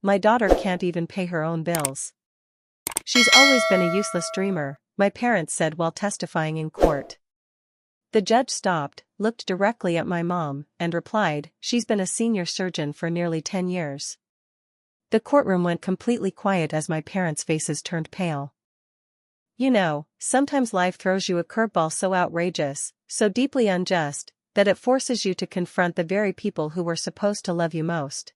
My daughter can't even pay her own bills. She's always been a useless dreamer, my parents said while testifying in court. The judge stopped, looked directly at my mom, and replied, "She's been a senior surgeon for nearly 10 years." The courtroom went completely quiet as my parents' faces turned pale. You know, sometimes life throws you a curveball so outrageous, so deeply unjust, that it forces you to confront the very people who were supposed to love you most.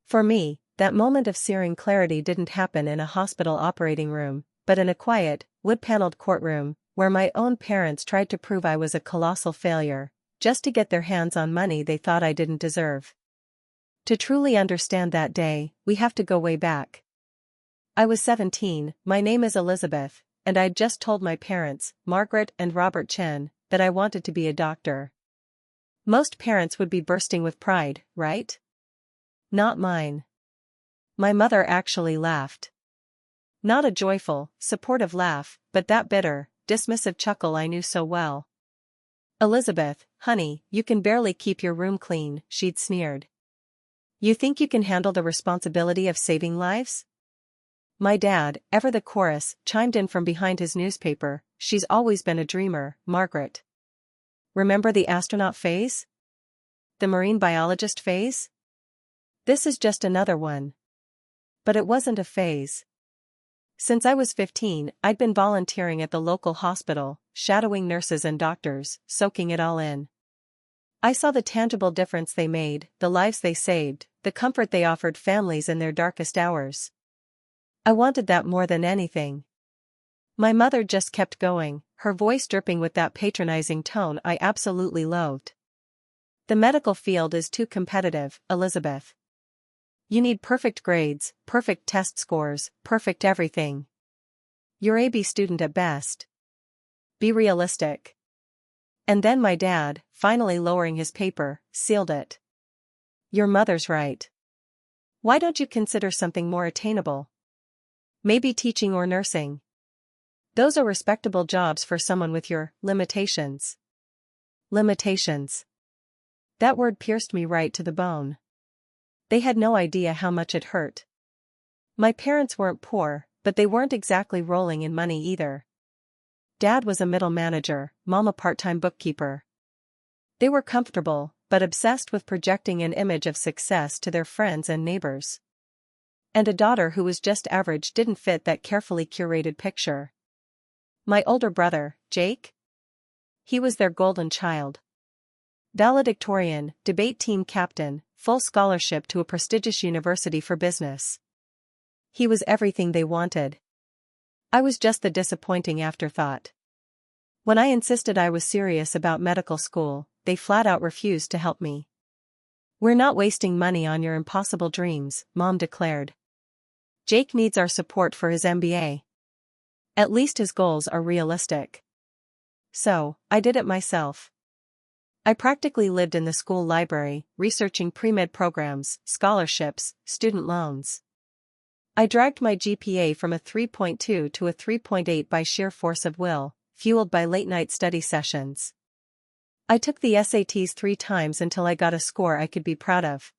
For me, that moment of searing clarity didn't happen in a hospital operating room, but in a quiet, wood-paneled courtroom, where my own parents tried to prove I was a colossal failure, just to get their hands on money they thought I didn't deserve. To truly understand that day, we have to go way back. I was 17, my name is Elizabeth, and I'd just told my parents, Margaret and Robert Chen, that I wanted to be a doctor. Most parents would be bursting with pride, right? Not mine. My mother actually laughed. Not a joyful, supportive laugh, but that bitter, dismissive chuckle I knew so well. "Elizabeth, honey, you can barely keep your room clean," she'd sneered. "You think you can handle the responsibility of saving lives?" My dad, ever the chorus, chimed in from behind his newspaper, "She's always been a dreamer, Margaret. Remember the astronaut phase? The marine biologist phase? This is just another one." But it wasn't a phase. Since I was 15, I'd been volunteering at the local hospital, shadowing nurses and doctors, soaking it all in. I saw the tangible difference they made, the lives they saved, the comfort they offered families in their darkest hours. I wanted that more than anything. My mother just kept going, her voice dripping with that patronizing tone I absolutely loathed. "The medical field is too competitive, Elizabeth. You need perfect grades, perfect test scores, perfect everything. You're a B student at best. Be realistic." And then my dad, finally lowering his paper, sealed it. "Your mother's right. Why don't you consider something more attainable? Maybe teaching or nursing. Those are respectable jobs for someone with your limitations." Limitations. That word pierced me right to the bone. They had no idea how much it hurt. My parents weren't poor, but they weren't exactly rolling in money either. Dad was a middle manager, Mom a part-time bookkeeper. They were comfortable, but obsessed with projecting an image of success to their friends and neighbors. And a daughter who was just average didn't fit that carefully curated picture. My older brother, Jake? He was their golden child. Valedictorian, debate team captain, full scholarship to a prestigious university for business. He was everything they wanted. I was just the disappointing afterthought. When I insisted I was serious about medical school, they flat out refused to help me. "We're not wasting money on your impossible dreams," Mom declared. "Jake needs our support for his MBA. At least his goals are realistic." So, I did it myself. I practically lived in the school library, researching pre-med programs, scholarships, student loans. I dragged my GPA from a 3.2 to a 3.8 by sheer force of will, fueled by late-night study sessions. I took the SATs 3 times until I got a score I could be proud of.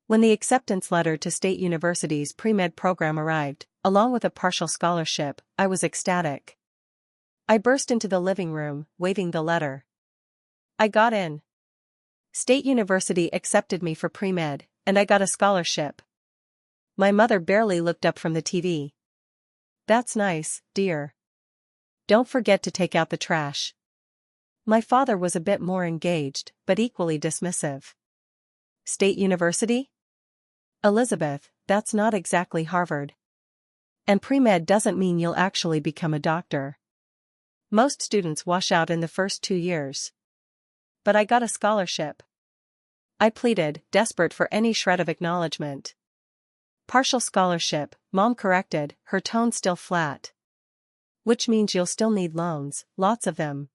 When the acceptance letter to State University's pre-med program arrived, along with a partial scholarship, I was ecstatic. I burst into the living room, waving the letter. I got in. State University accepted me for pre-med, and I got a scholarship. My mother barely looked up from the TV. "That's nice, dear. Don't forget to take out the trash." My father was a bit more engaged, but equally dismissive. "State University? Elizabeth, that's not exactly Harvard. And pre-med doesn't mean you'll actually become a doctor. Most students wash out in the first 2 years. But I got a scholarship." I pleaded, desperate for any shred of acknowledgement. "Partial scholarship," Mom corrected, her tone still flat. "Which means you'll still need loans, lots of them.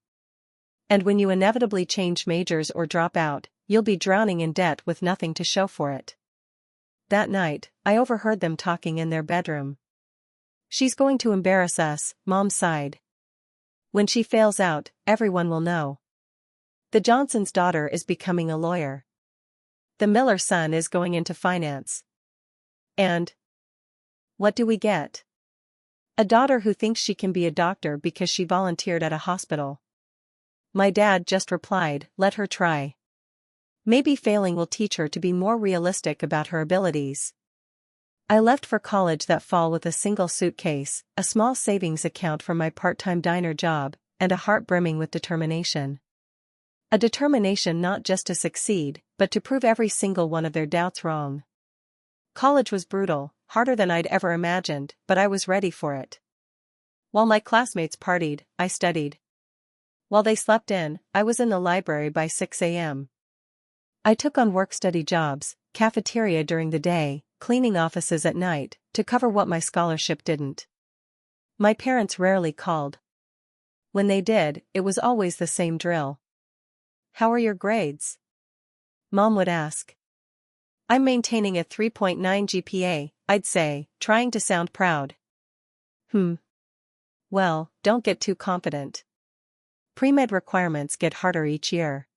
And when you inevitably change majors or drop out, you'll be drowning in debt with nothing to show for it." That night, I overheard them talking in their bedroom. "She's going to embarrass us," Mom sighed. "When she fails out, everyone will know. The Johnson's daughter is becoming a lawyer. The Miller son is going into finance. And what do we get? A daughter who thinks she can be a doctor because she volunteered at a hospital. My dad just replied, let her try. Maybe failing will teach her to be more realistic about her abilities. I left for college that fall with a single suitcase, a small savings account from my part-time diner job, and a heart brimming with determination. A determination not just to succeed, but to prove every single one of their doubts wrong. College was brutal, harder than I'd ever imagined, but I was ready for it. While my classmates partied, I studied. While they slept in, I was in the library by 6 a.m. I took on work-study jobs, cafeteria during the day, cleaning offices at night, to cover what my scholarship didn't. My parents rarely called. When they did, it was always the same drill. How are your grades? Mom would ask. I'm maintaining a 3.9 GPA, I'd say, trying to sound proud. Well, don't get too confident. Pre-med requirements get harder each year.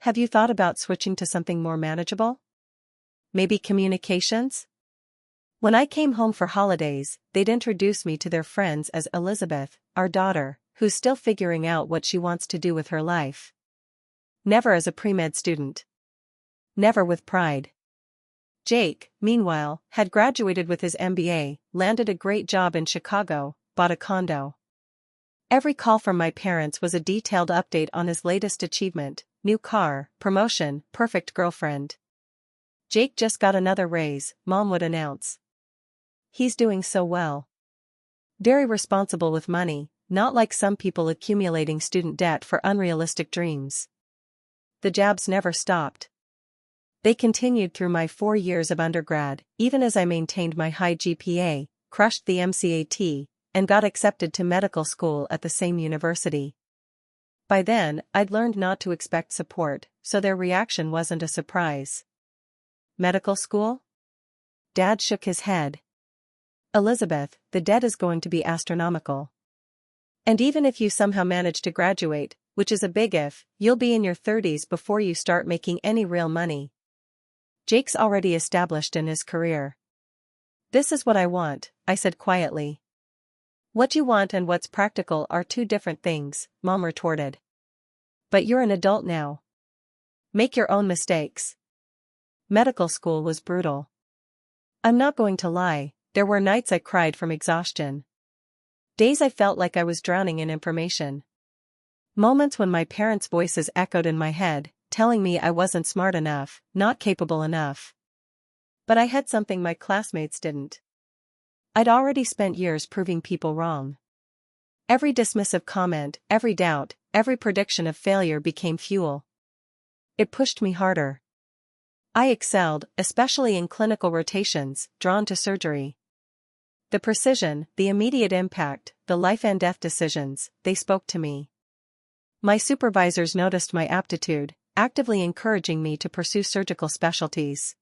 Have you thought about switching to something more manageable? Maybe communications? When I came home for holidays, they'd introduce me to their friends as Elizabeth, our daughter, who's still figuring out what she wants to do with her life. Never as a pre-med student. Never with pride. Jake, meanwhile, had graduated with his MBA, landed a great job in Chicago, bought a condo. Every call from my parents was a detailed update on his latest achievement, new car, promotion, perfect girlfriend. Jake just got another raise, Mom would announce. He's doing so well. Very responsible with money, not like some people accumulating student debt for unrealistic dreams. The jabs never stopped. They continued through my 4 years of undergrad, even as I maintained my high GPA, crushed the MCAT, and got accepted to medical school at the same university. By then, I'd learned not to expect support, so their reaction wasn't a surprise. Medical school? Dad shook his head. Elizabeth, the debt is going to be astronomical. And even if you somehow manage to graduate, which is a big if, you'll be in your 30s before you start making any real money. Jake's already established in his career. This is what I want, I said quietly. What you want and what's practical are two different things, Mom retorted. But you're an adult now. Make your own mistakes. Medical school was brutal. I'm not going to lie, there were nights I cried from exhaustion. Days I felt like I was drowning in information. Moments when my parents' voices echoed in my head, telling me I wasn't smart enough, not capable enough. But I had something my classmates didn't. I'd already spent years proving people wrong. Every dismissive comment, every doubt, every prediction of failure became fuel. It pushed me harder. I excelled, especially in clinical rotations, drawn to surgery. The precision, the immediate impact, the life and death decisions, they spoke to me. My supervisors noticed my aptitude, actively encouraging me to pursue surgical specialties.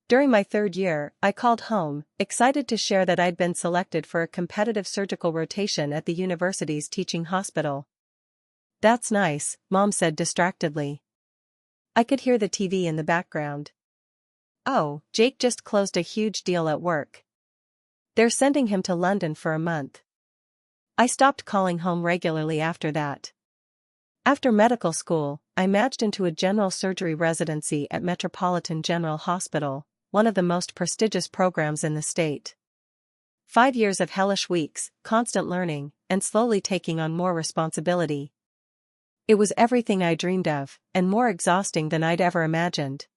During my 3rd year, I called home, excited to share that I'd been selected for a competitive surgical rotation at the university's teaching hospital. That's nice, Mom said distractedly. I could hear the TV in the background. Oh, Jake just closed a huge deal at work. They're sending him to London for a month. I stopped calling home regularly after that. After medical school, I matched into a general surgery residency at Metropolitan General Hospital, one of the most prestigious programs in the state. 5 years of hellish weeks, constant learning, and slowly taking on more responsibility. It was everything I dreamed of, and more exhausting than I'd ever imagined.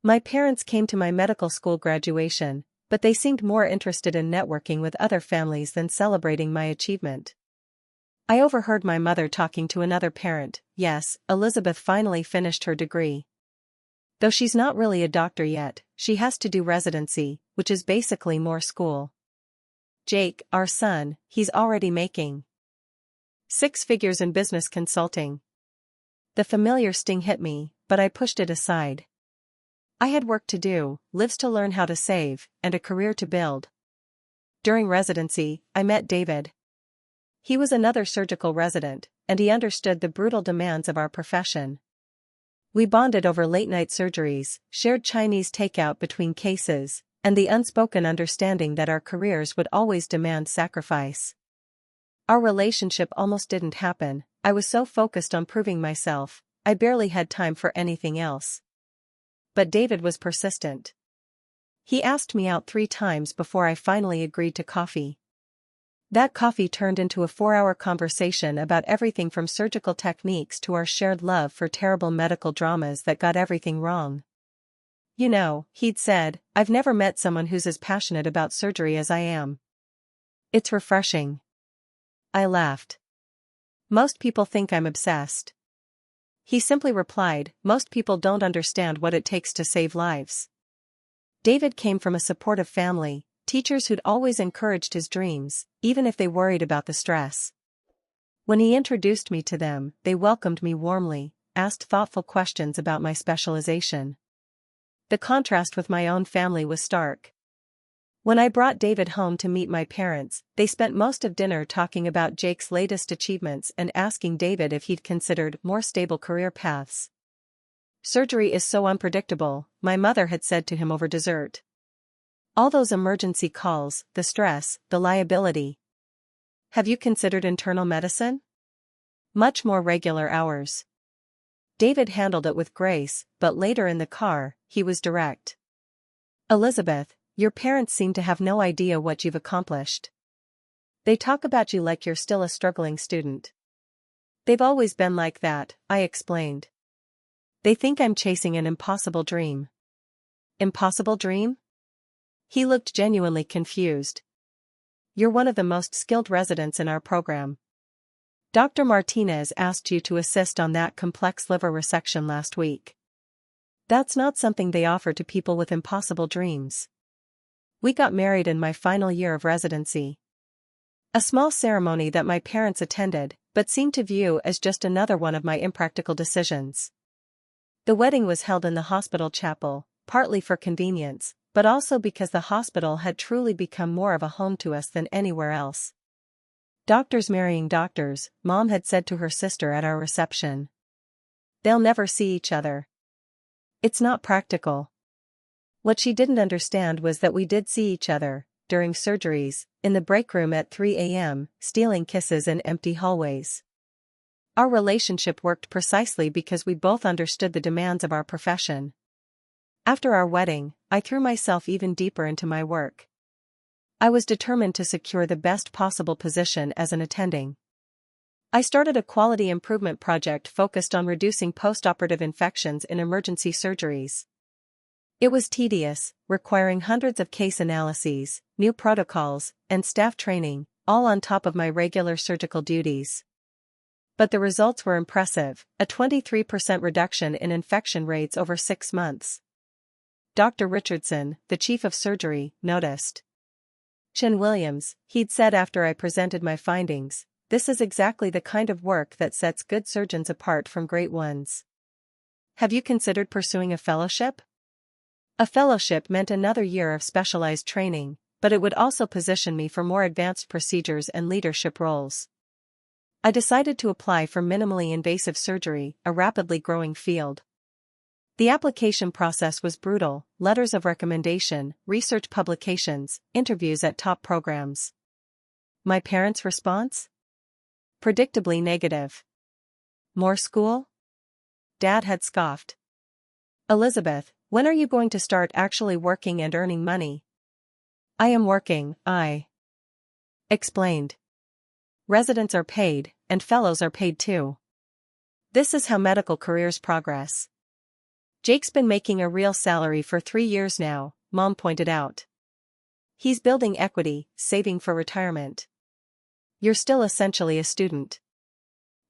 My parents came to my medical school graduation, but they seemed more interested in networking with other families than celebrating my achievement. I overheard my mother talking to another parent. Yes, Elizabeth finally finished her degree. Though she's not really a doctor yet, she has to do residency, which is basically more school. Jake, our son, he's already making 6 figures in business consulting. The familiar sting hit me, but I pushed it aside. I had work to do, lives to learn how to save, and a career to build. During residency, I met David. He was another surgical resident, and he understood the brutal demands of our profession. We bonded over late-night surgeries, shared Chinese takeout between cases, and the unspoken understanding that our careers would always demand sacrifice. Our relationship almost didn't happen. I was so focused on proving myself, I barely had time for anything else. But David was persistent. He asked me out 3 times before I finally agreed to coffee. That coffee turned into a 4-hour conversation about everything from surgical techniques to our shared love for terrible medical dramas that got everything wrong. You know, he'd said, I've never met someone who's as passionate about surgery as I am. It's refreshing. I laughed. Most people think I'm obsessed. He simply replied, most people don't understand what it takes to save lives. David came from a supportive family, teachers who'd always encouraged his dreams, even if they worried about the stress. When he introduced me to them, they welcomed me warmly, asked thoughtful questions about my specialization. The contrast with my own family was stark. When I brought David home to meet my parents, they spent most of dinner talking about Jake's latest achievements and asking David if he'd considered more stable career paths. Surgery is so unpredictable, my mother had said to him over dessert. All those emergency calls, the stress, the liability. Have you considered internal medicine? Much more regular hours. David handled it with grace, but later in the car, he was direct. Elizabeth, your parents seem to have no idea what you've accomplished. They talk about you like you're still a struggling student. They've always been like that, I explained. They think I'm chasing an impossible dream. Impossible dream? He looked genuinely confused. You're one of the most skilled residents in our program. Dr. Martinez asked you to assist on that complex liver resection last week. That's not something they offer to people with impossible dreams. We got married in my final year of residency. A small ceremony that my parents attended, but seemed to view as just another one of my impractical decisions. The wedding was held in the hospital chapel, partly for convenience, but also because the hospital had truly become more of a home to us than anywhere else. Doctors marrying doctors, Mom had said to her sister at our reception. They'll never see each other. It's not practical. What she didn't understand was that we did see each other, during surgeries, in the break room at 3 a.m., stealing kisses in empty hallways. Our relationship worked precisely because we both understood the demands of our profession. After our wedding, I threw myself even deeper into my work. I was determined to secure the best possible position as an attending. I started a quality improvement project focused on reducing postoperative infections in emergency surgeries. It was tedious, requiring hundreds of case analyses, new protocols, and staff training, all on top of my regular surgical duties. But the results were impressive, a 23% reduction in infection rates over 6 months. Dr. Richardson, the chief of surgery, noticed. Chin Williams, he'd said after I presented my findings, this is exactly the kind of work that sets good surgeons apart from great ones. Have you considered pursuing a fellowship? A fellowship meant another year of specialized training, but it would also position me for more advanced procedures and leadership roles. I decided to apply for minimally invasive surgery, a rapidly growing field. The application process was brutal: letters of recommendation, research publications, interviews at top programs. My parents' response? Predictably negative. More school? Dad had scoffed. Elizabeth, when are you going to start actually working and earning money? I am working, I explained. Residents are paid, and fellows are paid too. This is how medical careers progress. Jake's been making a real salary for 3 years now, Mom pointed out. He's building equity, saving for retirement. You're still essentially a student.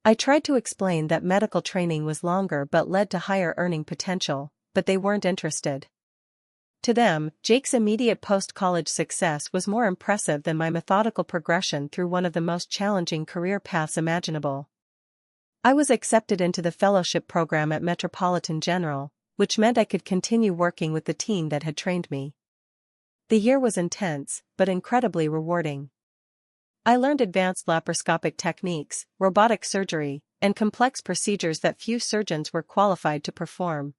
I tried to explain that medical training was longer but led to higher earning potential, but they weren't interested. To them, Jake's immediate post-college success was more impressive than my methodical progression through one of the most challenging career paths imaginable. I was accepted into the fellowship program at Metropolitan General, which meant I could continue working with the team that had trained me. The year was intense, but incredibly rewarding. I learned advanced laparoscopic techniques, robotic surgery, and complex procedures that few surgeons were qualified to perform.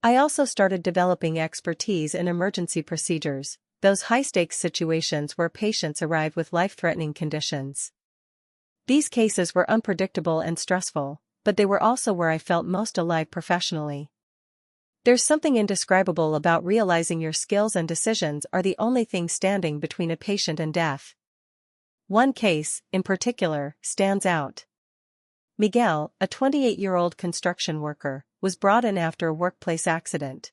I also started developing expertise in emergency procedures, those high-stakes situations where patients arrive with life-threatening conditions. These cases were unpredictable and stressful, but they were also where I felt most alive professionally. There's something indescribable about realizing your skills and decisions are the only thing standing between a patient and death. One case, in particular, stands out. Miguel, a 28-year-old construction worker, was brought in after a workplace accident.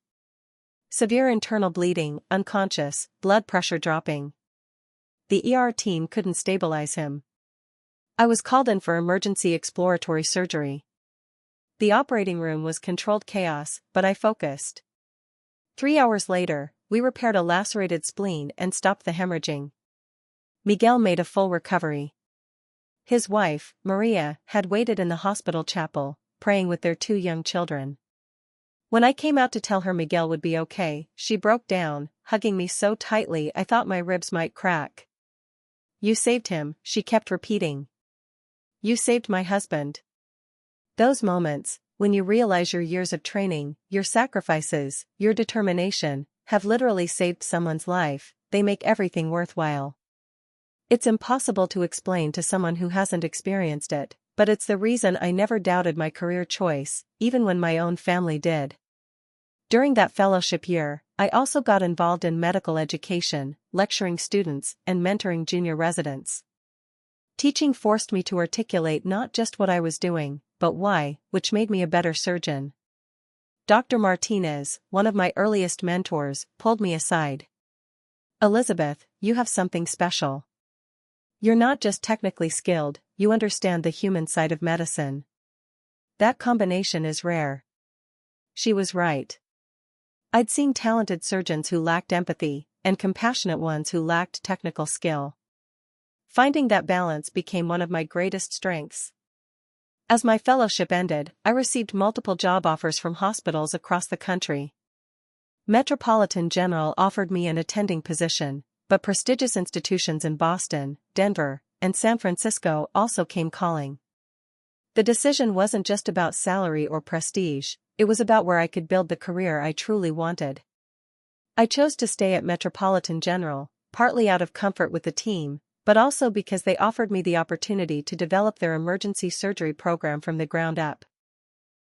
Severe internal bleeding, unconscious, blood pressure dropping. The ER team couldn't stabilize him. I was called in for emergency exploratory surgery. The operating room was controlled chaos, but I focused. 3 hours later, we repaired a lacerated spleen and stopped the hemorrhaging. Miguel made a full recovery. His wife, Maria, had waited in the hospital chapel, praying with their 2 young children. When I came out to tell her Miguel would be okay, she broke down, hugging me so tightly I thought my ribs might crack. "You saved him," she kept repeating. "You saved my husband." Those moments, when you realize your years of training, your sacrifices, your determination, have literally saved someone's life, they make everything worthwhile. It's impossible to explain to someone who hasn't experienced it, but it's the reason I never doubted my career choice, even when my own family did. During that fellowship year, I also got involved in medical education, lecturing students, and mentoring junior residents. Teaching forced me to articulate not just what I was doing, but why, which made me a better surgeon. Dr. Martinez, one of my earliest mentors, pulled me aside. "Elizabeth, you have something special. You're not just technically skilled, you understand the human side of medicine. That combination is rare." She was right. I'd seen talented surgeons who lacked empathy, and compassionate ones who lacked technical skill. Finding that balance became one of my greatest strengths. As my fellowship ended, I received multiple job offers from hospitals across the country. Metropolitan General offered me an attending position, but prestigious institutions in Boston, Denver, and San Francisco also came calling. The decision wasn't just about salary or prestige, it was about where I could build the career I truly wanted. I chose to stay at Metropolitan General, partly out of comfort with the team, but also because they offered me the opportunity to develop their emergency surgery program from the ground up.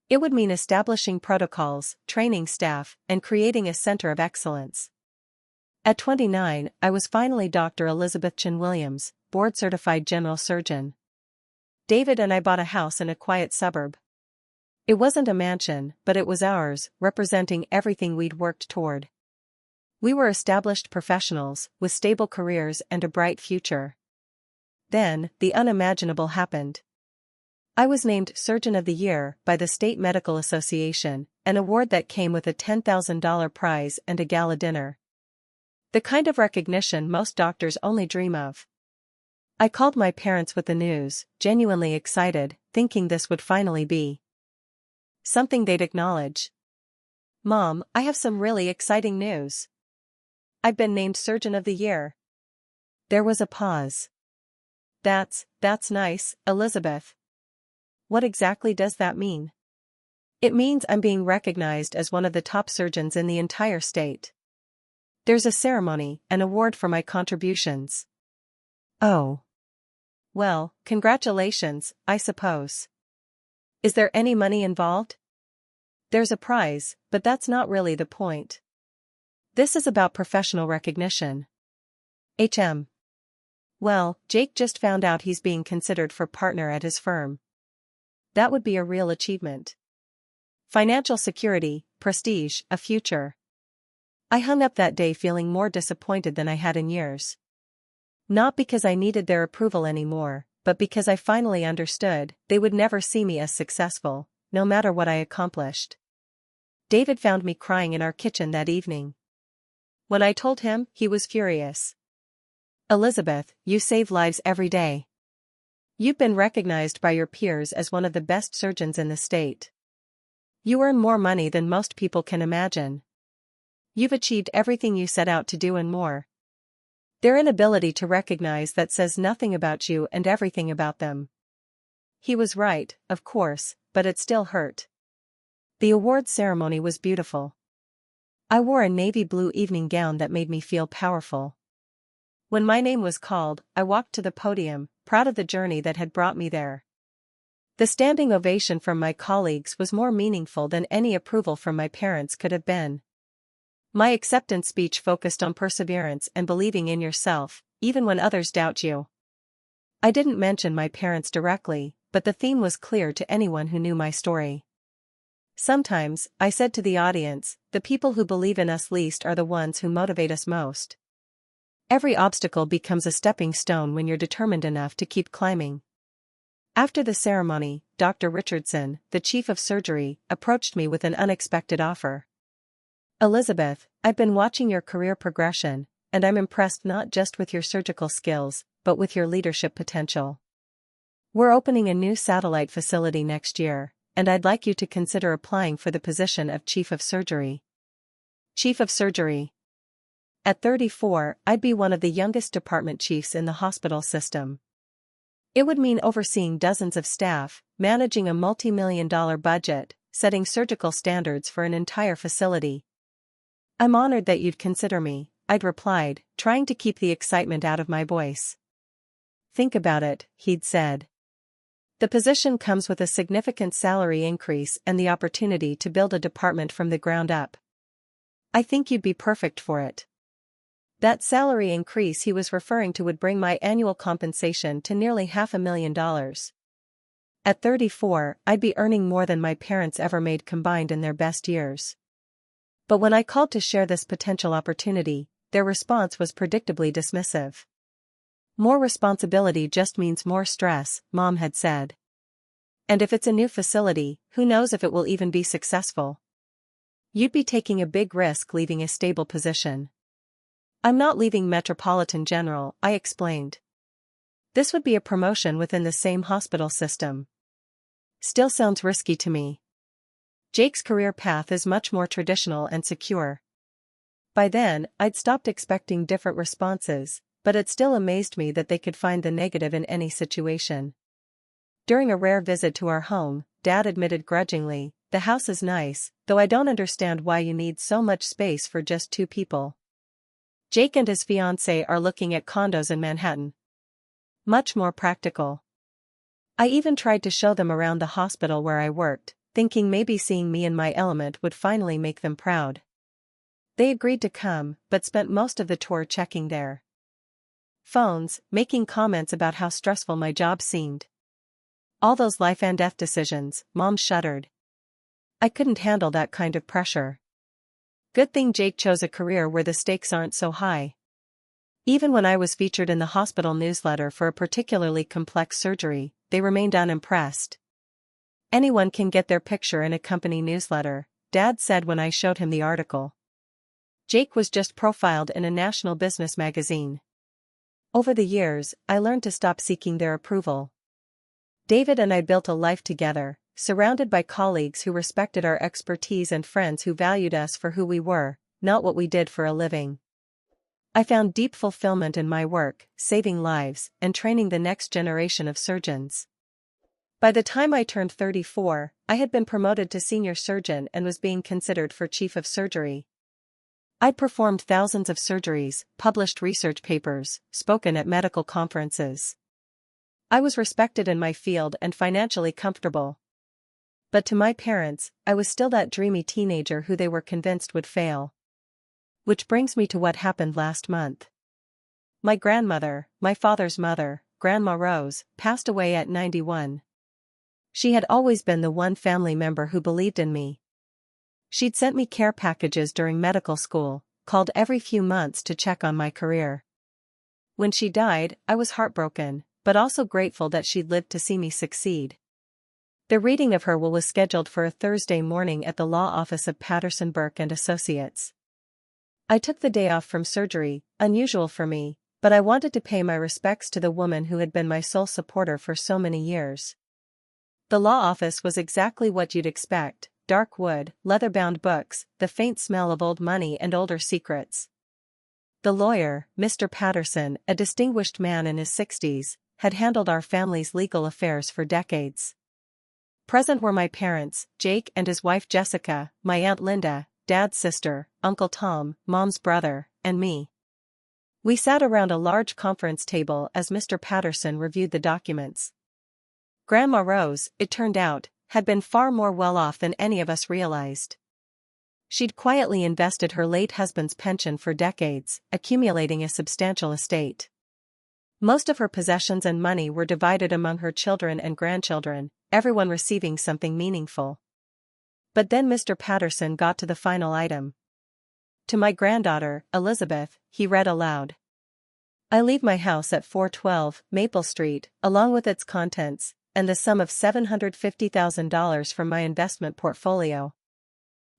It would mean establishing protocols, training staff, and creating a center of excellence. At 29, I was finally Dr. Elizabeth Chin Williams, board-certified general surgeon. David and I bought a house in a quiet suburb. It wasn't a mansion, but it was ours, representing everything we'd worked toward. We were established professionals, with stable careers and a bright future. Then, the unimaginable happened. I was named Surgeon of the Year by the State Medical Association, an award that came with a $10,000 prize and a gala dinner. The kind of recognition most doctors only dream of. I called my parents with the news, genuinely excited, thinking this would finally be something they'd acknowledge. "Mom, I have some really exciting news. I've been named Surgeon of the Year." There was a pause. That's nice, Elizabeth. What exactly does that mean?" "It means I'm being recognized as one of the top surgeons in the entire state. There's a ceremony, an award for my contributions." "Oh. Well, congratulations, I suppose. Is there any money involved?" "There's a prize, but that's not really the point. This is about professional recognition." Well, Jake just found out he's being considered for partner at his firm. That would be a real achievement. Financial security, prestige, a future. I hung up that day feeling more disappointed than I had in years. Not because I needed their approval anymore, but because I finally understood they would never see me as successful, no matter what I accomplished. David found me crying in our kitchen that evening. When I told him, he was furious. "Elizabeth, you save lives every day. You've been recognized by your peers as one of the best surgeons in the state. You earn more money than most people can imagine. You've achieved everything you set out to do and more." Their inability to recognize that says nothing about you and everything about them. He was right, of course, but it still hurt. The award ceremony was beautiful. I wore a navy blue evening gown that made me feel powerful. When my name was called, I walked to the podium, proud of the journey that had brought me there. The standing ovation from my colleagues was more meaningful than any approval from my parents could have been. My acceptance speech focused on perseverance and believing in yourself, even when others doubt you. I didn't mention my parents directly, but the theme was clear to anyone who knew my story. Sometimes, I said to the audience, the people who believe in us least are the ones who motivate us most. Every obstacle becomes a stepping stone when you're determined enough to keep climbing. After the ceremony, Dr. Richardson, the chief of surgery, approached me with an unexpected offer. Elizabeth, I've been watching your career progression, and I'm impressed not just with your surgical skills, but with your leadership potential. We're opening a new satellite facility next year, and I'd like you to consider applying for the position of Chief of Surgery. Chief of Surgery. At 34, I'd be one of the youngest department chiefs in the hospital system. It would mean overseeing dozens of staff, managing a multi-million-dollar budget, setting surgical standards for an entire facility. I'm honored that you'd consider me, I'd replied, trying to keep the excitement out of my voice. Think about it, he'd said. The position comes with a significant salary increase and the opportunity to build a department from the ground up. I think you'd be perfect for it. That salary increase he was referring to would bring my annual compensation to nearly $500,000. At 34, I'd be earning more than my parents ever made combined in their best years. But when I called to share this potential opportunity, their response was predictably dismissive. More responsibility just means more stress, Mom had said. And if it's a new facility, who knows if it will even be successful? You'd be taking a big risk leaving a stable position. I'm not leaving Metropolitan General, I explained. This would be a promotion within the same hospital system. Still sounds risky to me. Jake's career path is much more traditional and secure. By then, I'd stopped expecting different responses, but it still amazed me that they could find the negative in any situation. During a rare visit to our home, Dad admitted grudgingly, "The house is nice, though I don't understand why you need so much space for just 2 people. Jake and his fiancée are looking at condos in Manhattan. Much more practical." I even tried to show them around the hospital where I worked, thinking maybe seeing me in my element would finally make them proud. They agreed to come, but spent most of the tour checking their phones, making comments about how stressful my job seemed. All those life and death decisions, Mom shuddered. I couldn't handle that kind of pressure. Good thing Jake chose a career where the stakes aren't so high. Even when I was featured in the hospital newsletter for a particularly complex surgery, they remained unimpressed. Anyone can get their picture in a company newsletter, Dad said when I showed him the article. Jake was just profiled in a national business magazine. Over the years, I learned to stop seeking their approval. David and I built a life together, surrounded by colleagues who respected our expertise and friends who valued us for who we were, not what we did for a living. I found deep fulfillment in my work, saving lives, and training the next generation of surgeons. By the time I turned 34, I had been promoted to senior surgeon and was being considered for chief of surgery. I'd performed thousands of surgeries, published research papers, spoken at medical conferences. I was respected in my field and financially comfortable. But to my parents, I was still that dreamy teenager who they were convinced would fail. Which brings me to what happened last month. My grandmother, my father's mother, Grandma Rose, passed away at 91. She had always been the one family member who believed in me. She'd sent me care packages during medical school, called every few months to check on my career. When she died, I was heartbroken, but also grateful that she'd lived to see me succeed. The reading of her will was scheduled for a Thursday morning at the law office of Patterson Burke and Associates. I took the day off from surgery, unusual for me, but I wanted to pay my respects to the woman who had been my sole supporter for so many years. The law office was exactly what you'd expect: dark wood, leather-bound books, the faint smell of old money and older secrets. The lawyer, Mr. Patterson, a distinguished man in his 60s, had handled our family's legal affairs for decades. Present were my parents, Jake and his wife Jessica, my Aunt Linda, Dad's sister, Uncle Tom, Mom's brother, and me. We sat around a large conference table as Mr. Patterson reviewed the documents. Grandma Rose, it turned out, had been far more well-off than any of us realized. She'd quietly invested her late husband's pension for decades, accumulating a substantial estate. Most of her possessions and money were divided among her children and grandchildren, everyone receiving something meaningful. But then Mr. Patterson got to the final item. To my granddaughter, Elizabeth, he read aloud. I leave my house at 412 Maple Street, along with its contents, and the sum of $750,000 from my investment portfolio.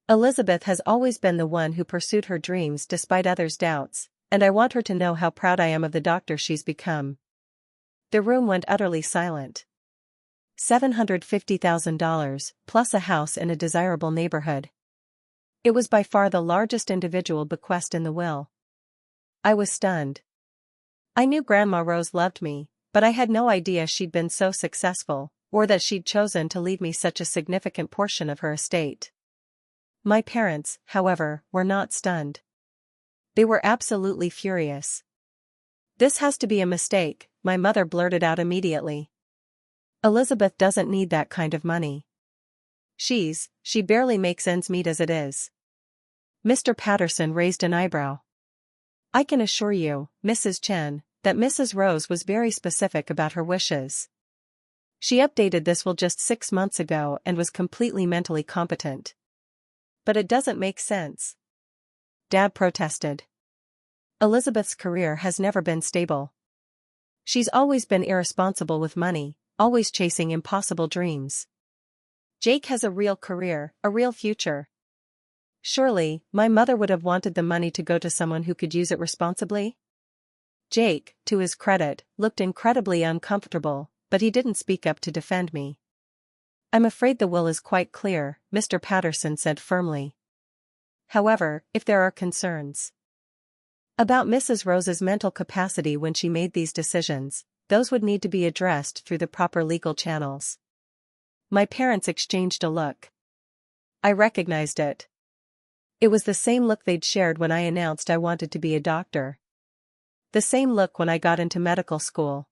Elizabeth has always been the one who pursued her dreams despite others' doubts, and I want her to know how proud I am of the doctor she's become. The room went utterly silent. $750,000, plus a house in a desirable neighborhood. It was by far the largest individual bequest in the will. I was stunned. I knew Grandma Rose loved me, but I had no idea she'd been so successful, or that she'd chosen to leave me such a significant portion of her estate. My parents, however, were not stunned. They were absolutely furious. This has to be a mistake, my mother blurted out immediately. Elizabeth doesn't need that kind of money. She barely makes ends meet as it is. Mr. Patterson raised an eyebrow. I can assure you, Mrs. Chen, that Mrs. Rose was very specific about her wishes. She updated this will just 6 months ago and was completely mentally competent. But it doesn't make sense. Dad protested. Elizabeth's career has never been stable. She's always been irresponsible with money, always chasing impossible dreams. Jake has a real career, a real future. Surely, my mother would have wanted the money to go to someone who could use it responsibly? Jake, to his credit, looked incredibly uncomfortable, but he didn't speak up to defend me. I'm afraid the will is quite clear, Mr. Patterson said firmly. However, if there are concerns about Mrs. Rose's mental capacity when she made these decisions, those would need to be addressed through the proper legal channels. My parents exchanged a look. I recognized it. It was the same look they'd shared when I announced I wanted to be a doctor. The same look when I got into medical school.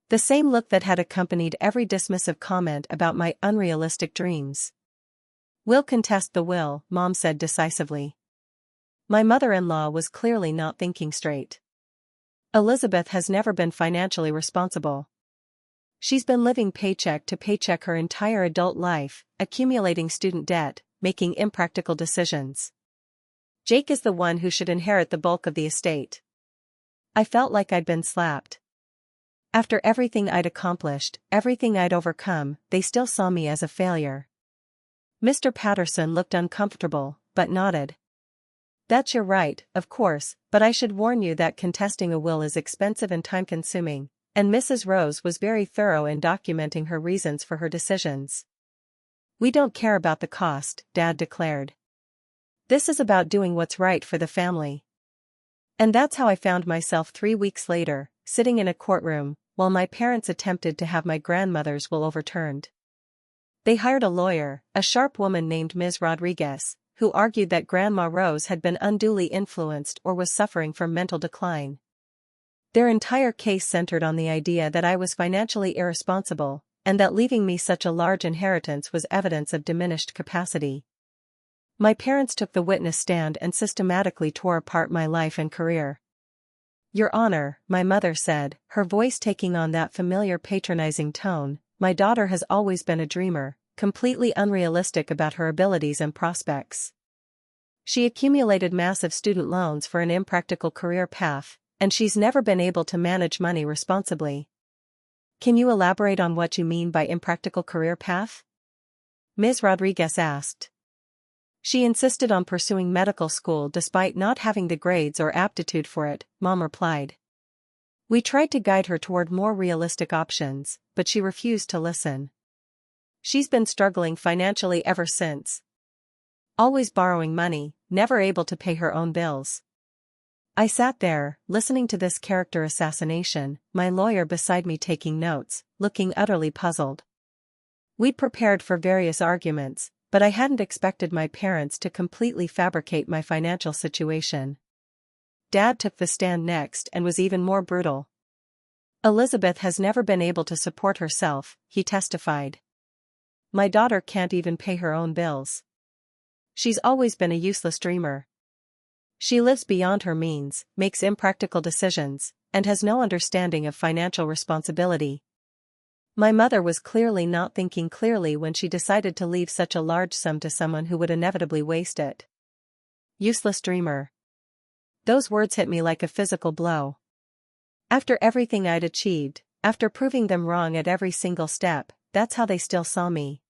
The same look that had accompanied every dismissive comment about my unrealistic dreams. We'll contest the will, Mom said decisively. My mother-in-law was clearly not thinking straight. Elizabeth has never been financially responsible. She's been living paycheck to paycheck her entire adult life, accumulating student debt, making impractical decisions. Jake is the one who should inherit the bulk of the estate. I felt like I'd been slapped. After everything I'd accomplished, everything I'd overcome, they still saw me as a failure. Mr. Patterson looked uncomfortable, but nodded. That's your right, of course, but I should warn you that contesting a will is expensive and time-consuming, and Mrs. Rose was very thorough in documenting her reasons for her decisions. We don't care about the cost, Dad declared. This is about doing what's right for the family. And that's how I found myself 3 weeks later, sitting in a courtroom, while my parents attempted to have my grandmother's will overturned. They hired a lawyer, a sharp woman named Ms. Rodriguez, who argued that Grandma Rose had been unduly influenced or was suffering from mental decline. Their entire case centered on the idea that I was financially irresponsible, and that leaving me such a large inheritance was evidence of diminished capacity. My parents took the witness stand and systematically tore apart my life and career. Your Honor, my mother said, her voice taking on that familiar patronizing tone, my daughter has always been a dreamer, completely unrealistic about her abilities and prospects. She accumulated massive student loans for an impractical career path, and she's never been able to manage money responsibly. Can you elaborate on what you mean by impractical career path? Ms. Rodriguez asked. She insisted on pursuing medical school despite not having the grades or aptitude for it, Mom replied. We tried to guide her toward more realistic options, but she refused to listen. She's been struggling financially ever since. Always borrowing money, never able to pay her own bills. I sat there, listening to this character assassination, my lawyer beside me taking notes, looking utterly puzzled. We'd prepared for various arguments, but I hadn't expected my parents to completely fabricate my financial situation. Dad took the stand next and was even more brutal. Elizabeth has never been able to support herself, he testified. My daughter can't even pay her own bills. She's always been a useless dreamer. She lives beyond her means, makes impractical decisions, and has no understanding of financial responsibility. My mother was clearly not thinking clearly when she decided to leave such a large sum to someone who would inevitably waste it. Useless dreamer. Those words hit me like a physical blow. After everything I'd achieved, after proving them wrong at every single step, that's how they still saw me.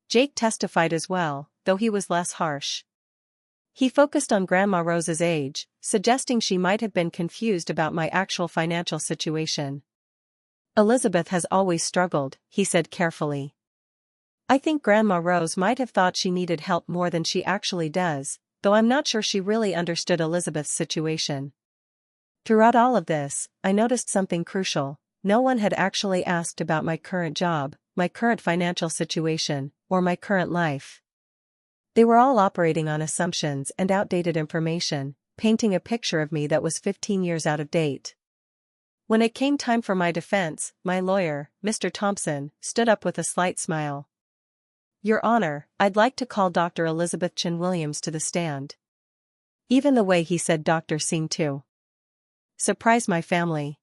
Jake testified as well, though he was less harsh. He focused on Grandma Rose's age, suggesting she might have been confused about my actual financial situation. Elizabeth has always struggled, he said carefully. I think Grandma Rose might have thought she needed help more than she actually does, though I'm not sure she really understood Elizabeth's situation. Throughout all of this, I noticed something crucial. No one had actually asked about my current job, my current financial situation, or my current life. They were all operating on assumptions and outdated information, painting a picture of me that was 15 years out of date. When it came time for my defense, my lawyer, Mr. Thompson, stood up with a slight smile. Your Honor, I'd like to call Dr. Elizabeth Chin Williams to the stand. Even the way he said doctor seemed to surprise my family.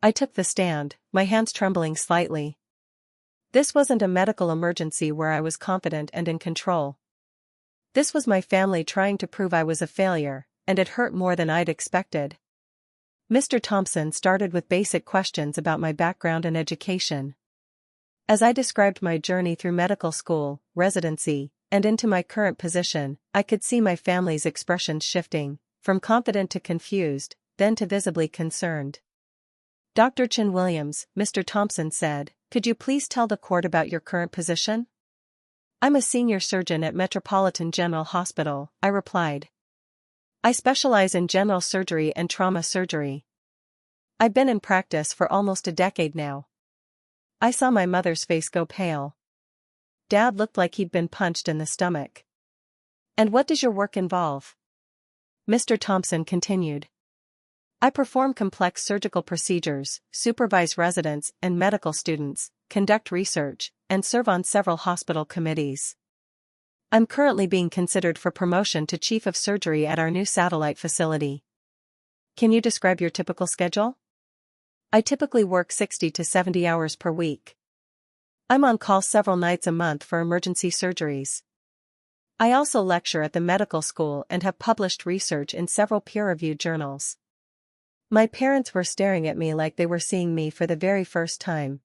I took the stand, my hands trembling slightly. This wasn't a medical emergency where I was confident and in control. This was my family trying to prove I was a failure, and it hurt more than I'd expected. Mr. Thompson started with basic questions about my background and education. As I described my journey through medical school, residency, and into my current position, I could see my family's expressions shifting, from confident to confused, then to visibly concerned. Dr. Chin Williams, Mr. Thompson said, could you please tell the court about your current position? I'm a senior surgeon at Metropolitan General Hospital, I replied. I specialize in general surgery and trauma surgery. I've been in practice for almost a decade now. I saw my mother's face go pale. Dad looked like he'd been punched in the stomach. And what does your work involve? Mr. Thompson continued. I perform complex surgical procedures, supervise residents and medical students, conduct research, and serve on several hospital committees. I'm currently being considered for promotion to Chief of Surgery at our new satellite facility. Can you describe your typical schedule? I typically work 60 to 70 hours per week. I'm on call several nights a month for emergency surgeries. I also lecture at the medical school and have published research in several peer-reviewed journals. My parents were staring at me like they were seeing me for the very first time.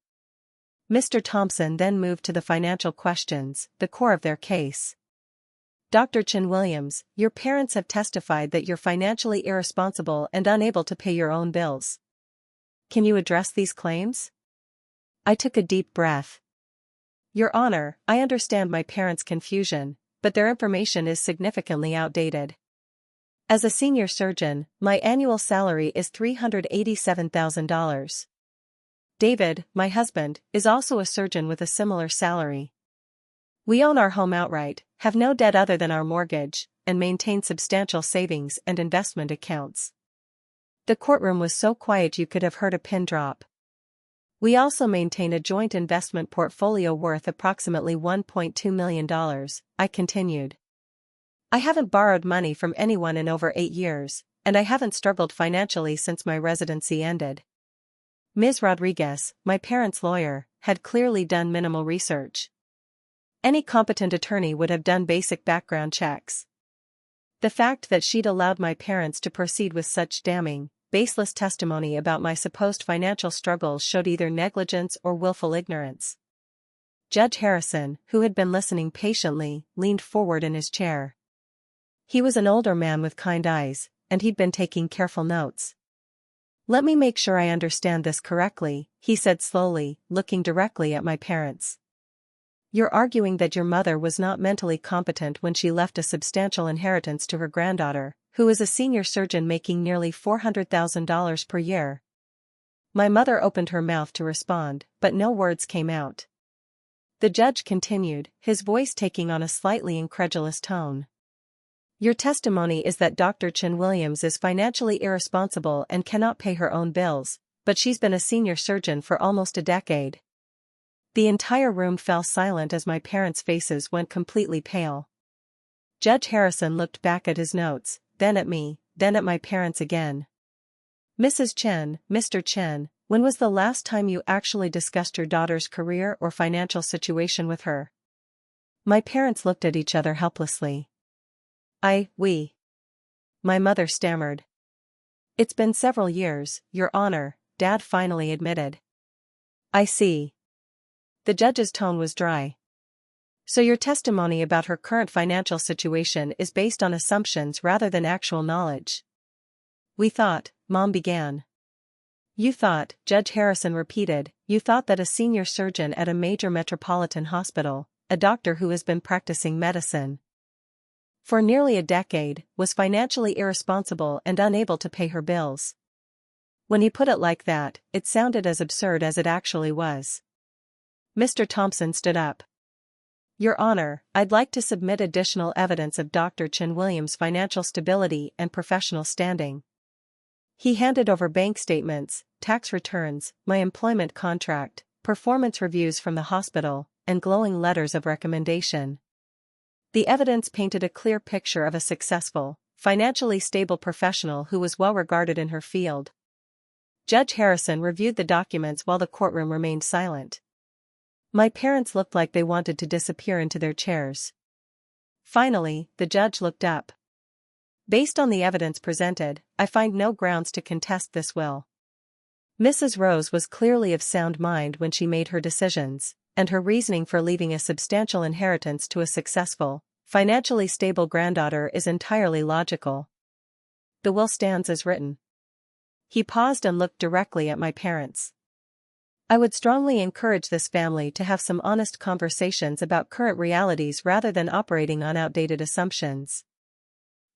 Mr. Thompson then moved to the financial questions, the core of their case. Dr. Chin Williams, your parents have testified that you're financially irresponsible and unable to pay your own bills. Can you address these claims? I took a deep breath. Your Honor, I understand my parents' confusion, but their information is significantly outdated. As a senior surgeon, my annual salary is $387,000. David, my husband, is also a surgeon with a similar salary. We own our home outright, have no debt other than our mortgage, and maintain substantial savings and investment accounts. The courtroom was so quiet you could have heard a pin drop. We also maintain a joint investment portfolio worth approximately $1.2 million, I continued. I haven't borrowed money from anyone in over 8 years, and I haven't struggled financially since my residency ended. Ms. Rodriguez, my parents' lawyer, had clearly done minimal research. Any competent attorney would have done basic background checks. The fact that she'd allowed my parents to proceed with such damning, baseless testimony about my supposed financial struggles showed either negligence or willful ignorance. Judge Harrison, who had been listening patiently, leaned forward in his chair. He was an older man with kind eyes, and he'd been taking careful notes. Let me make sure I understand this correctly, he said slowly, looking directly at my parents. You're arguing that your mother was not mentally competent when she left a substantial inheritance to her granddaughter, who is a senior surgeon making nearly $400,000 per year. My mother opened her mouth to respond, but no words came out. The judge continued, his voice taking on a slightly incredulous tone. Your testimony is that Dr. Chin Williams is financially irresponsible and cannot pay her own bills, but she's been a senior surgeon for almost a decade. The entire room fell silent as my parents' faces went completely pale. Judge Harrison looked back at his notes, then at me, then at my parents again. Mrs. Chen, Mr. Chen, when was the last time you actually discussed your daughter's career or financial situation with her? My parents looked at each other helplessly. We. My mother stammered. It's been several years, Your Honor, Dad finally admitted. I see. The judge's tone was dry. So your testimony about her current financial situation is based on assumptions rather than actual knowledge. We thought, Mom began. You thought, Judge Harrison repeated, you thought that a senior surgeon at a major metropolitan hospital, a doctor who has been practicing medicine for nearly a decade, was financially irresponsible and unable to pay her bills. When he put it like that, it sounded as absurd as it actually was. Mr. Thompson stood up. Your Honor, I'd like to submit additional evidence of Dr. Chin Williams' financial stability and professional standing. He handed over bank statements, tax returns, my employment contract, performance reviews from the hospital, and glowing letters of recommendation. The evidence painted a clear picture of a successful, financially stable professional who was well regarded in her field. Judge Harrison reviewed the documents while the courtroom remained silent. My parents looked like they wanted to disappear into their chairs. Finally, the judge looked up. Based on the evidence presented, I find no grounds to contest this will. Mrs. Rose was clearly of sound mind when she made her decisions, and her reasoning for leaving a substantial inheritance to a successful, financially stable granddaughter is entirely logical. The will stands as written. He paused and looked directly at my parents. I would strongly encourage this family to have some honest conversations about current realities rather than operating on outdated assumptions.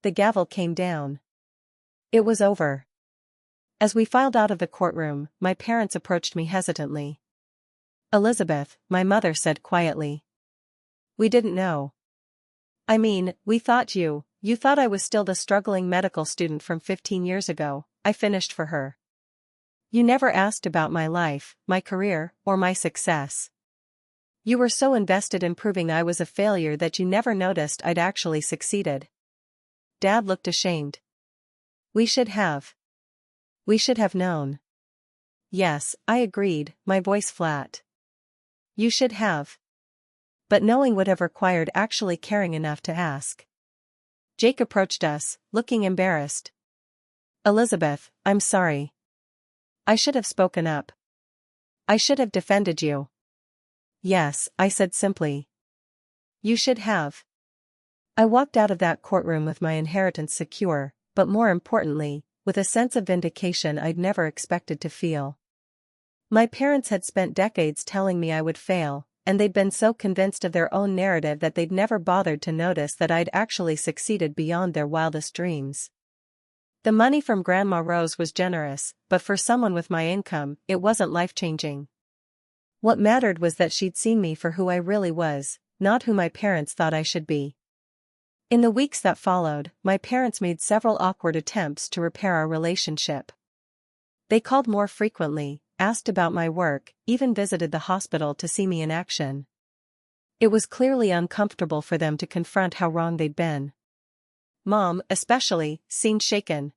The gavel came down. It was over. As we filed out of the courtroom, my parents approached me hesitantly. Elizabeth, my mother said quietly. We didn't know. I mean, we thought you thought I was still the struggling medical student from 15 years ago, I finished for her. You never asked about my life, my career, or my success. You were so invested in proving I was a failure that you never noticed I'd actually succeeded. Dad looked ashamed. We should have known. Yes, I agreed, my voice flat. You should have. But knowing would have required actually caring enough to ask. Jake approached us, looking embarrassed. Elizabeth, I'm sorry. I should have spoken up. I should have defended you. Yes, I said simply. You should have. I walked out of that courtroom with my inheritance secure, but more importantly, with a sense of vindication I'd never expected to feel. My parents had spent decades telling me I would fail, and they'd been so convinced of their own narrative that they'd never bothered to notice that I'd actually succeeded beyond their wildest dreams. The money from Grandma Rose was generous, but for someone with my income, it wasn't life-changing. What mattered was that she'd seen me for who I really was, not who my parents thought I should be. In the weeks that followed, my parents made several awkward attempts to repair our relationship. They called more frequently, asked about my work, even visited the hospital to see me in action. It was clearly uncomfortable for them to confront how wrong they'd been. Mom, especially, seemed shaken.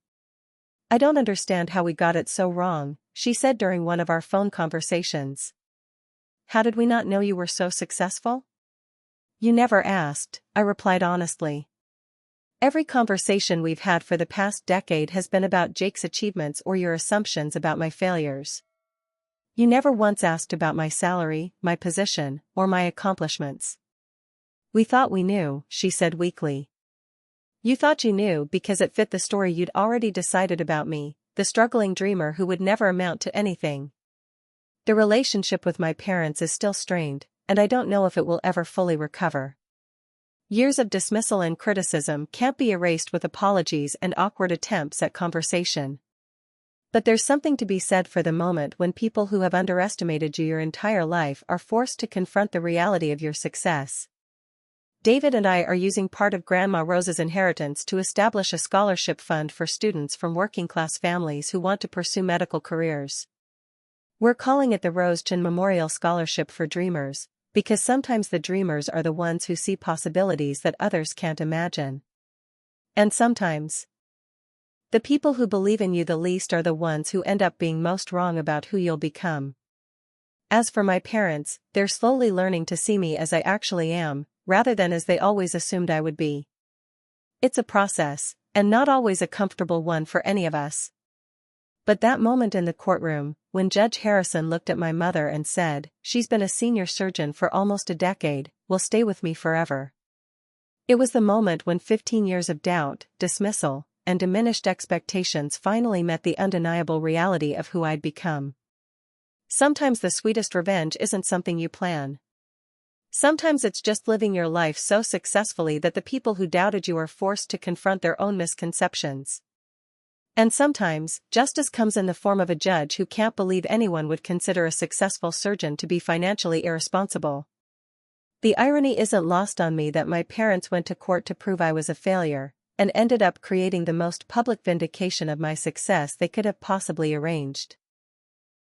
I don't understand how we got it so wrong, she said during one of our phone conversations. How did we not know you were so successful? You never asked, I replied honestly. Every conversation we've had for the past decade has been about Jake's achievements or your assumptions about my failures. You never once asked about my salary, my position, or my accomplishments. We thought we knew, she said weakly. You thought you knew because it fit the story you'd already decided about me, the struggling dreamer who would never amount to anything. The relationship with my parents is still strained, and I don't know if it will ever fully recover. Years of dismissal and criticism can't be erased with apologies and awkward attempts at conversation. But there's something to be said for the moment when people who have underestimated you your entire life are forced to confront the reality of your success. David and I are using part of Grandma Rose's inheritance to establish a scholarship fund for students from working-class families who want to pursue medical careers. We're calling it the Rose Chin Memorial Scholarship for Dreamers, because sometimes the dreamers are the ones who see possibilities that others can't imagine. And sometimes, the people who believe in you the least are the ones who end up being most wrong about who you'll become. As for my parents, they're slowly learning to see me as I actually am, rather than as they always assumed I would be. It's a process, and not always a comfortable one for any of us. But that moment in the courtroom, when Judge Harrison looked at my mother and said, "She's been a senior surgeon for almost a decade, will stay with me forever." It was the moment when 15 years of doubt, dismissal, and diminished expectations finally met the undeniable reality of who I'd become. Sometimes the sweetest revenge isn't something you plan. Sometimes it's just living your life so successfully that the people who doubted you are forced to confront their own misconceptions. And sometimes, justice comes in the form of a judge who can't believe anyone would consider a successful surgeon to be financially irresponsible. The irony isn't lost on me that my parents went to court to prove I was a failure, and ended up creating the most public vindication of my success they could have possibly arranged.